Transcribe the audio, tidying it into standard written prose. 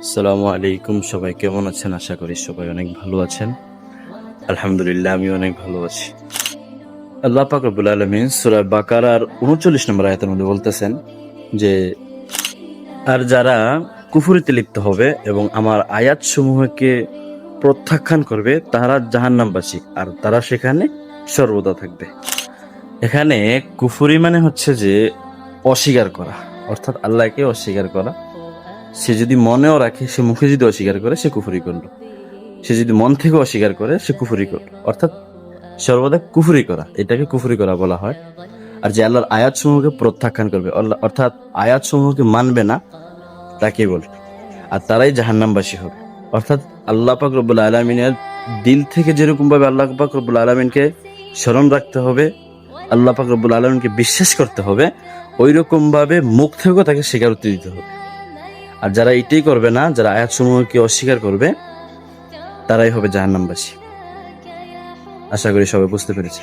আসসালামু আলাইকুম, সবাই কেমন আছেন? আশা করি সবাই অনেক ভালো আছেন। আলহামদুলিল্লাহ, আমি অনেক ভালো আছি। আল্লাহ পাক রব্বুল আলামিন সূরা বাকারার ৩৯ নম্বর আয়াতের মধ্যে বলতেছেন যে, আর যারা কুফরিতে লিপ্ত হবে এবং আমার আয়াত সমূহকে প্রত্যাখ্যান করবে তারা জাহান্নামবাসী, আর তারা সেখানে সর্বদা থাকবে। এখানে কুফরি মানে হচ্ছে যে অস্বীকার করা, অর্থাৎ আল্লাহকে অস্বীকার করা। সে যদি মনেও রাখে, সে মুখে যদি অস্বীকার করে, সে কুফরি করলো। সে যদি মন থেকে অস্বীকার করে, সে কুফরি করলো। অর্থাৎ সর্বদা কুফরি করা, এটাকে কুফরি করা বলা হয়। আর যে আল্লাহর আয়াত সমূহকে প্রত্যাখ্যান করবে, অর্থাৎ আয়াত সমূহকে মানবে না, তাকে বলে। আর তারাই জাহান্নামবাসী হবে। অর্থাৎ আল্লাহ পাক রব্বুল আলামিনের দিল থেকে যেরকম ভাবে আল্লাহ পাক রব্বুল আলামিনকে স্মরণ রাখতে হবে, আল্লাহ পাক রব্বুল আলামিনকে বিশ্বাস করতে হবে, ওই রকম ভাবে মুখ থেকেও তাকে স্বীকারোক্তি দিতে হবে। আর যারা এটাই করবে না, যারা আয়াত সমূহকে অস্বীকার করবে, তারাই হবে জাহান্নামবাসী। আশা করি সবাই বুঝতে পেরেছে।